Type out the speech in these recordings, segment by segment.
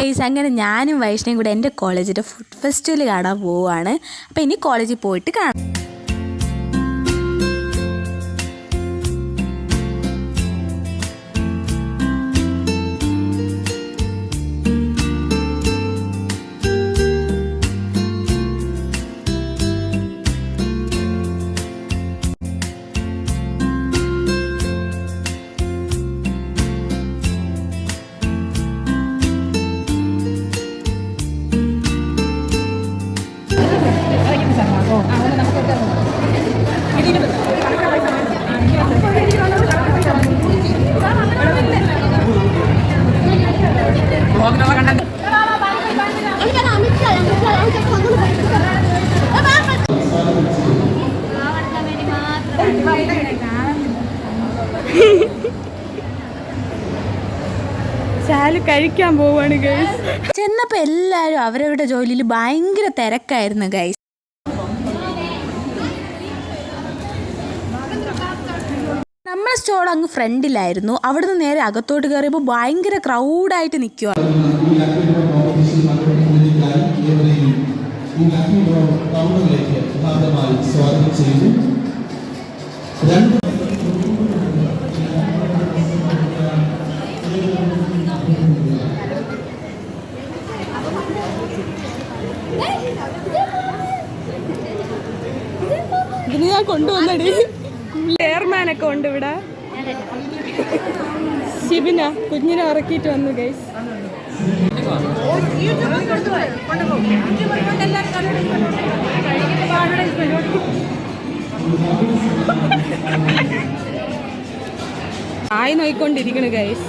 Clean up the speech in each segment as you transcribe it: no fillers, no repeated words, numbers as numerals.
Guys, അങ്ങനെ ഞാനും വൈഷ്ണയും കൂടെ എൻ്റെ കോളേജിൻ്റെ ഫുഡ് ഫെസ്റ്റിവൽ കാണാൻ പോവുകയാണ്. അപ്പോൾ ഇനി കോളേജിൽ പോയിട്ട് കാണാം. ചാല് കഴിക്കാൻ പോവാണ് ഗൈസ്. ചെന്നപ്പോൾ എല്ലാവരും അവരവരുടെ ജോലിയിൽ ഭയങ്കര തിരക്കായിരുന്നു ഗൈസ്. നമ്മളെ സ്റ്റോൾ അങ്ങ് ഫ്രണ്ടിലായിരുന്നു. അവിടുന്ന് നേരെ അകത്തോട്ട് കയറിയപ്പോൾ ഭയങ്കര ക്രൗഡായിട്ട് നിൽക്കുക. ഇതിന് ഞാൻ കൊണ്ടുവന്നടി. ചെയർമാനൊക്കെ ഉണ്ട് ഇവിടെ. ശിബിന കുഞ്ഞിനെ ഇറക്കിയിട്ട് വന്നു ഗൈസ്. ആയി നോയിക്കൊണ്ടിരിക്കണു ഗൈസ്.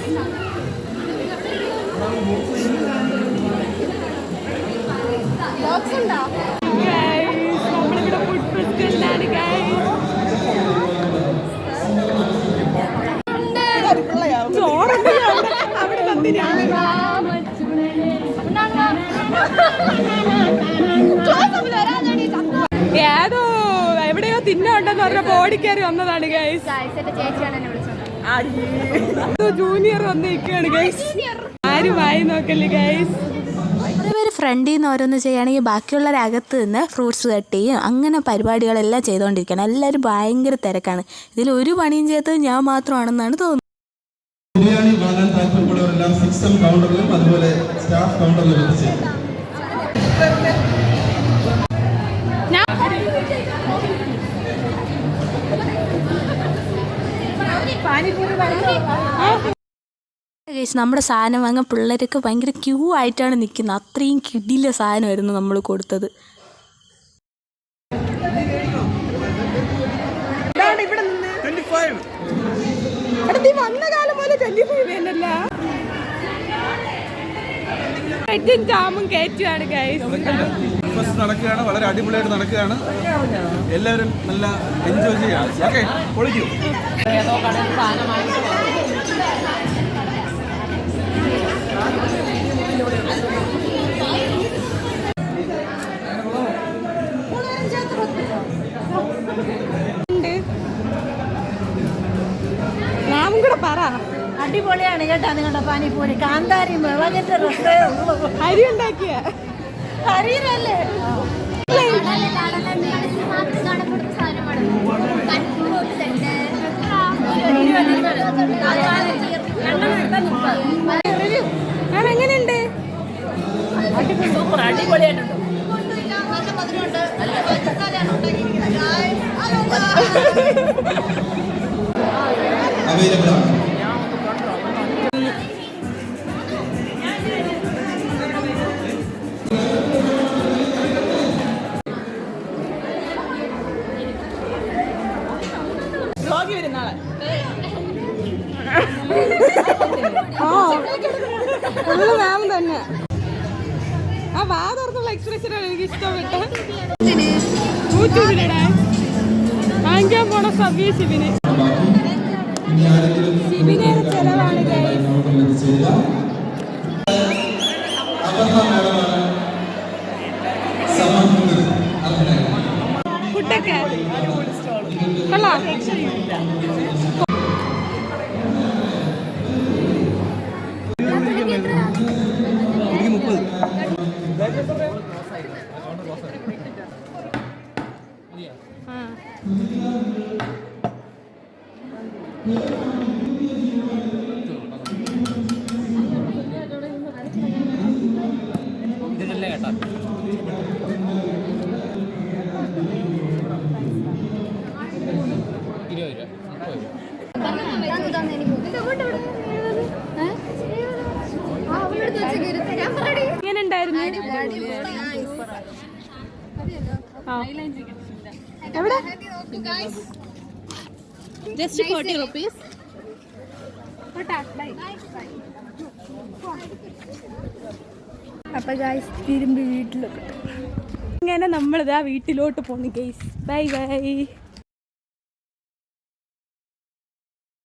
നമ്മളിവിടെ ഫുഡ് ഫെസ്റ്റിവലാണ് ഗൈസ്. ഏതോ എവിടെയോ തിന്നുണ്ടെന്ന് പറഞ്ഞപ്പോ ഓടിക്കയറി വന്നതാണ് ഗൈസ്. ജൂനിയർ വന്ന് നിൽക്കുകയാണ് ഗൈസ്. ആരും ആയി നോക്കല്ലേ ഗൈസ്. ഒരു ഫ്രണ്ടിൽ നിന്ന് ഓരോന്ന് ചെയ്യുകയാണെങ്കിൽ ബാക്കിയുള്ളവരെ അകത്ത് നിന്ന് ഫ്രൂട്ട്സ് കട്ട് ചെയ്യും. അങ്ങനെ പരിപാടികളെല്ലാം ചെയ്തുകൊണ്ടിരിക്കുകയാണ്. എല്ലാവരും ഭയങ്കര തിരക്കാണ്. ഇതിൽ ഒരു പണിയും ചെയ്തത് ഞാൻ മാത്രമാണെന്നാണ് തോന്നുന്നത്. ബിരിയാണി വാങ്ങാൻ താല്പര്യമുള്ളവരെല്ലാം സിസ്റ്റം കൗണ്ടറിലും അതുപോലെ സ്റ്റാഫ് കൗണ്ടറിലും എത്തിച്ചേരും. നമ്മുടെ സാധനം വാങ്ങാൻ പിള്ളേരൊക്കെ ഭയങ്കര ക്യൂ ആയിട്ടാണ് നിൽക്കുന്നത്. അത്രയും കിടില സാധനമായിരുന്നു നമ്മൾ കൊടുത്തത്. നടക്കുകയാണ്, വളരെ അടിപൊളിയായിട്ട് നടക്കുകയാണ്. എല്ലാവരും നല്ല എൻജോയ് ചെയ്യാണ്. ഓക്കെ, പൊളിക്കൂ. നാമും കൂടെ പറ. അടിപൊളിയാണ് കേട്ടോ നിങ്ങളുടെ പാനിപ്പൂരി. കാന്താരി മുളകിന്റെ രസേ ഉള്ളൂ. അരി ഉണ്ടാക്കിയ അരിയല്ലേ എങ്ങനെയുണ്ട്? സൂപ്പർ, അടിപൊളിയായിട്ടുണ്ട്. അവൈലബിൾ ആണ്. മാം തന്നെ ആ വാ തുറന്നുള്ള എക്സ്പ്രഷനാണ് എനിക്ക് ഇഷ്ടപ്പെട്ടത്. യൂട്യൂബിലിടെ വാങ്ങിക്കാൻ പോണ സബിയ ശിബിന്. ശിബിനയുടെ ചെലവാണ് ഫുഡൊക്കെ കൊള്ളാം. എങ്ങനെ ഉണ്ടായിരുന്നു? എവിടെ? Just 40 rupees. അപ്പൊ ഗൈസ് തിരുമ്പി വീട്ടിലൊക്കെ ഇങ്ങനെ നമ്മളിതാ വീട്ടിലോട്ട് പോണു ഗൈസ്. Bye bye.